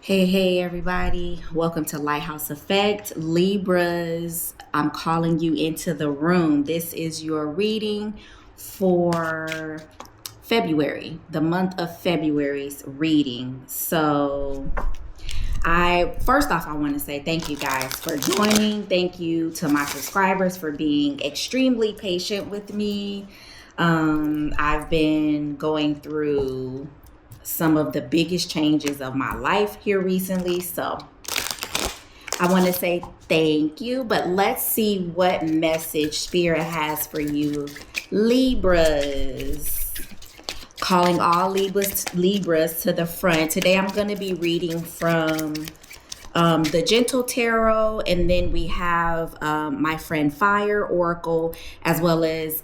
Hey, everybody. Welcome to Lighthouse Effect. Libras, I'm calling you into the room. This is your reading for February, the month of February's reading. So, first off, I want to say thank you guys for joining. Thank you to my subscribers for being extremely patient with me. I've been going through some of the biggest changes of my life here recently. So I want to say thank you, but let's see what message Spirit has for you, Libras. Calling all Libras to the front. Today I'm going to be reading from the Gentle Tarot, and then we have my friend Fire Oracle, as well as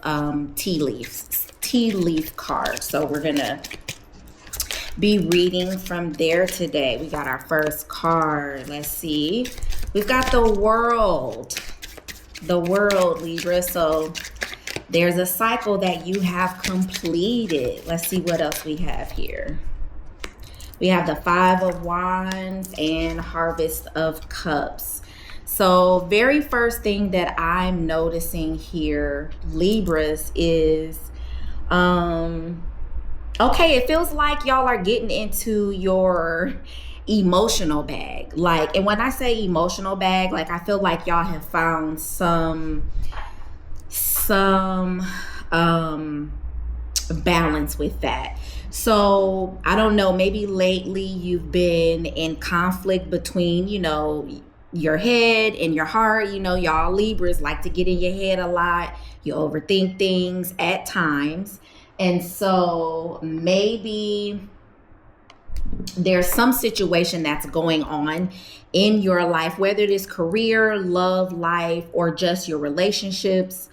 tea leaf cards. So we're going to be reading from there today. We got our first card. Let's see. We've got the world, Libra. So there's a cycle that you have completed. Let's see what else we have here. We have the Five of Wands and Harvest of Cups. So very first thing that I'm noticing here, Libras, is okay, it feels like y'all are getting into your emotional bag. And when I say emotional bag, I feel like y'all have found some balance with that. So I don't know, maybe lately you've been in conflict between, your head and your heart. Y'all Libras like to get in your head a lot. You overthink things at times. And so maybe there's some situation that's going on in your life, whether it is career, love, life, or just your relationships,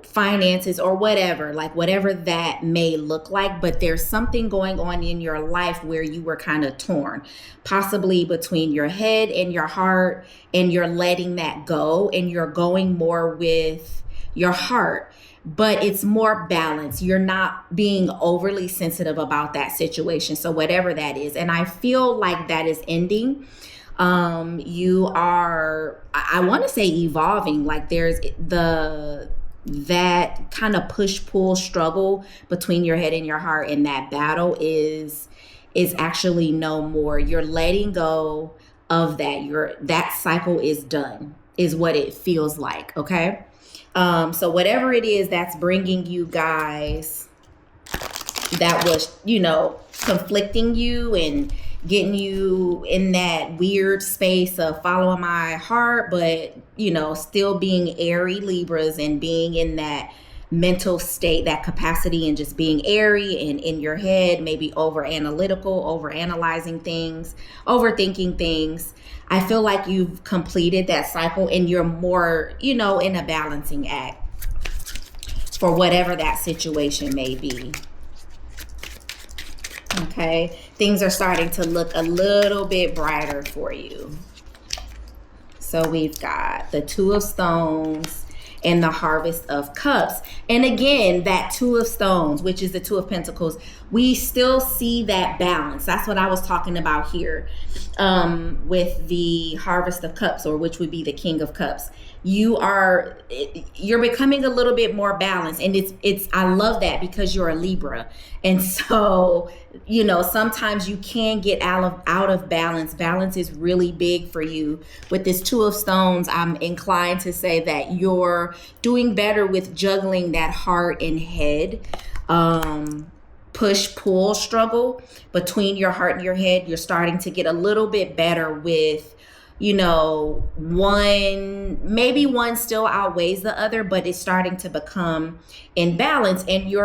finances or whatever, whatever that may look like. But there's something going on in your life where you were kind of torn, possibly between your head and your heart, and you're letting that go and you're going more with your heart. But it's more balanced. You're not being overly sensitive about that situation. So whatever that is. And I feel like that is ending. You are, I want to say, evolving. There's that kind of push-pull struggle between your head and your heart, and that battle is actually no more. You're letting go of that. That cycle is done, is what it feels like. Okay. So whatever it is that's bringing you guys, that was, conflicting you and getting you in that weird space of following my heart, but, still being airy Libras and being in that mental state, that capacity, and just being airy and in your head, maybe over analyzing things, overthinking things. I feel like you've completed that cycle and you're more, in a balancing act for whatever that situation may be. Okay. Things are starting to look a little bit brighter for you. So we've got the Two of Stones and the Harvest of Cups. And again, that Two of Stones, which is the Two of Pentacles, we still see that balance. That's what I was talking about here with the Harvest of Cups, or which would be the King of Cups. You're becoming a little bit more balanced, and I love that, because you're a Libra. And so, sometimes you can get out of balance. Balance is really big for you. With this Two of Stones, I'm inclined to say that you're doing better with juggling that heart and head push-pull struggle between your heart and your head. You're starting to get a little bit better with, one still outweighs the other, but it's starting to become in balance. And you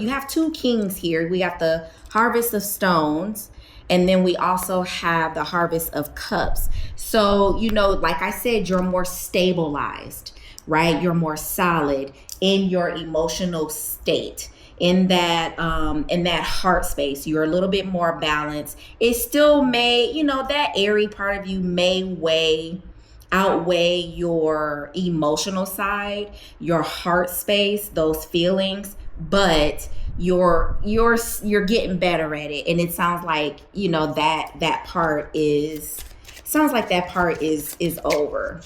have two kings here. We got the Harvest of Stones, and then we also have the Harvest of Cups. So, like I said, you're more stabilized, right? You're more solid in your emotional state. In that heart space, you're a little bit more balanced. It still may, that airy part of you may outweigh your emotional side, your heart space, those feelings, but you're getting better at it, and it sounds like that part is over.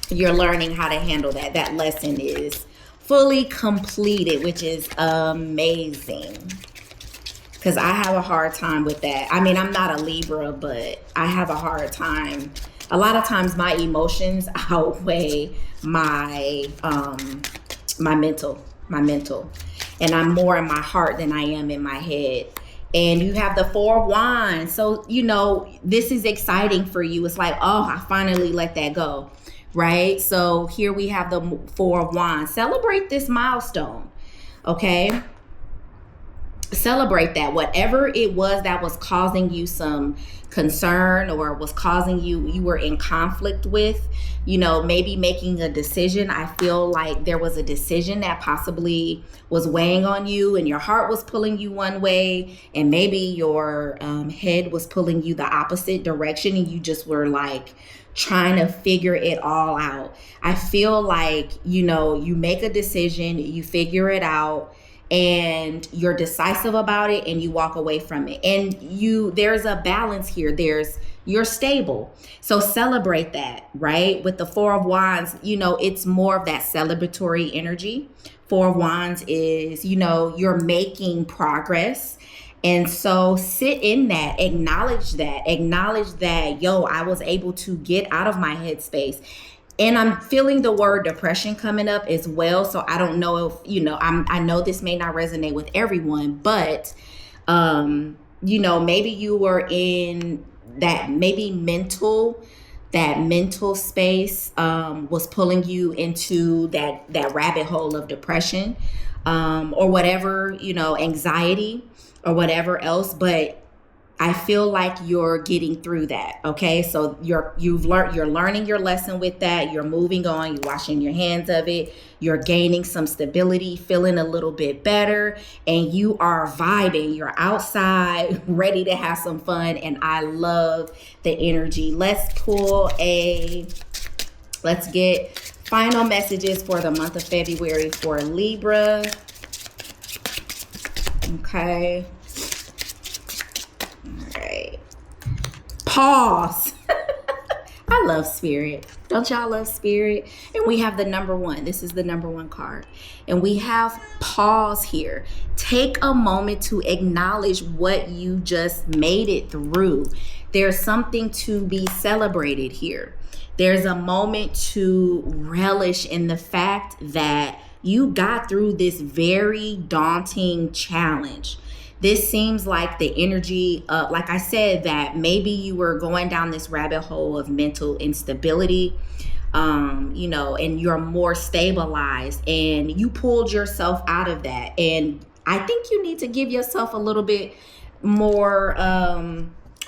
You're learning how to handle that. That lesson is fully completed, which is amazing. Because I have a hard time with that. I mean, I'm not a Libra, but I have a hard time. A lot of times my emotions outweigh my mental. And I'm more in my heart than I am in my head. And you have the 4 of Wands. So, this is exciting for you. It's like, oh, I finally let that go, right? So here we have the 4 of Wands. Celebrate this milestone, okay? Celebrate that. Whatever it was that was causing you some concern, or was causing you were in conflict with, maybe making a decision. I feel like there was a decision that possibly was weighing on you, and your heart was pulling you one way, and maybe your head was pulling you the opposite direction, and you just were like trying to figure it all out. I feel like, you make a decision, you figure it out, and you're decisive about it, and you walk away from it. And there's a balance here. You're stable. So celebrate that, right? With the 4 of Wands, it's more of that celebratory energy. 4 of Wands is, you're making progress. And so sit in that, acknowledge that, I was able to get out of my headspace. And I'm feeling the word depression coming up as well. So I don't know if, I know this may not resonate with everyone, but, maybe you were in that mental space, was pulling you into that rabbit hole of depression, or whatever, anxiety or whatever else. But I feel like you're getting through that. Okay. So you're learning your lesson with that. You're moving on, you're washing your hands of it. You're gaining some stability, feeling a little bit better, and you are vibing. You're outside, ready to have some fun. And I love the energy. Let's get final messages for the month of February for Libra. Okay. Pause. I love spirit. Don't y'all love spirit? And we have the number 1. This is the number 1 card. And we have pause here. Take a moment to acknowledge what you just made it through. There's something to be celebrated here. There's a moment to relish in the fact that you got through this very daunting challenge. This seems like the energy, like I said, that maybe you were going down this rabbit hole of mental instability, and you're more stabilized, and you pulled yourself out of that. And I think you need to give yourself a little bit more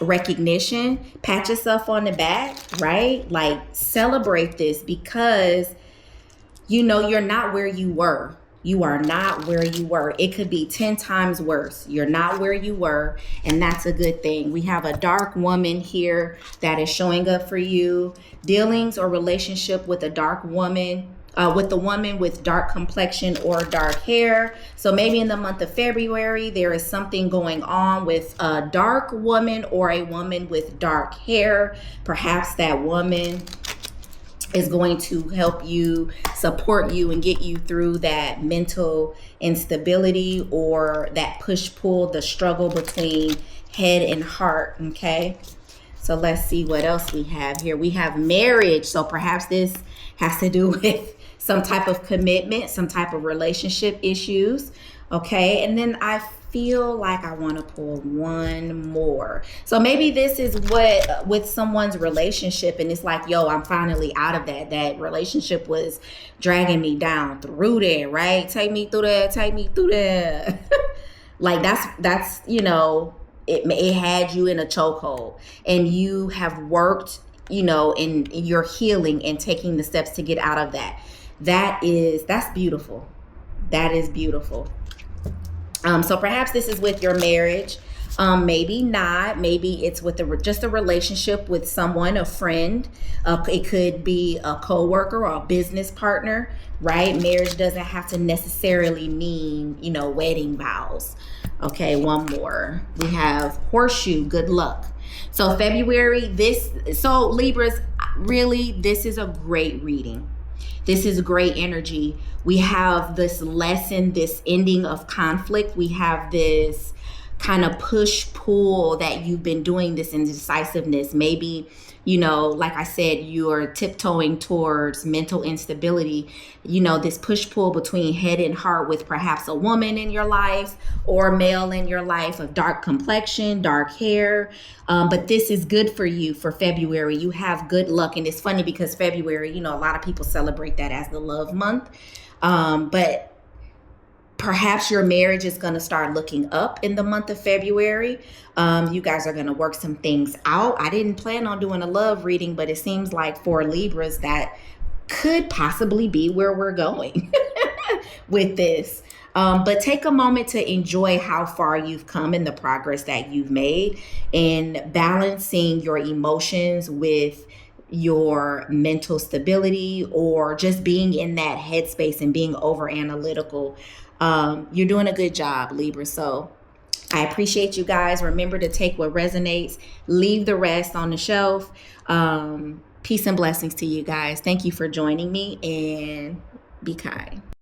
recognition, pat yourself on the back, right? Like, celebrate this, because, you're not where you were. You are not where you were. It could be 10 times worse. You're not where you were, and that's a good thing. We have a dark woman here that is showing up for you. Dealings or relationship with a dark woman, with the woman with dark complexion or dark hair. So maybe in the month of February, there is something going on with a dark woman or a woman with dark hair. Perhaps that woman is going to help you, support you, and get you through that mental instability or that push-pull, the struggle between head and heart, okay? So let's see what else we have here. We have marriage. So perhaps this has to do with some type of commitment, some type of relationship issues, okay? And then I feel like I want to pull one more. So maybe this is what with someone's relationship, and it's like, I'm finally out of that relationship was dragging me down through there, right? Take me through there. Like that's it had you in a chokehold, and you have worked in your healing and taking the steps to get out of that. That's beautiful. That is beautiful. So perhaps this is with your marriage. Maybe not. Maybe it's with just a relationship with someone, a friend. It could be a coworker or a business partner right? Marriage doesn't have to necessarily mean, wedding vows. Okay, one more. We have horseshoe, good luck. So February, so Libras, really, this is a great reading. This is great energy. We have this lesson, this ending of conflict. We have this kind of push pull that you've been doing, this indecisiveness. Maybe, like I said, you're tiptoeing towards mental instability, this push pull between head and heart with perhaps a woman in your life or a male in your life of dark complexion, dark hair. But this is good for you for February. You have good luck. And it's funny because February, a lot of people celebrate that as the love month. But perhaps your marriage is going to start looking up in the month of February. You guys are going to work some things out. I didn't plan on doing a love reading, but it seems like for Libras, that could possibly be where we're going with this. But take a moment to enjoy how far you've come and the progress that you've made in balancing your emotions with your mental stability, or just being in that headspace and being over analytical. You're doing a good job, Libra. So I appreciate you guys. Remember to take what resonates, leave the rest on the shelf. Peace and blessings to you guys. Thank you for joining me, and be kind.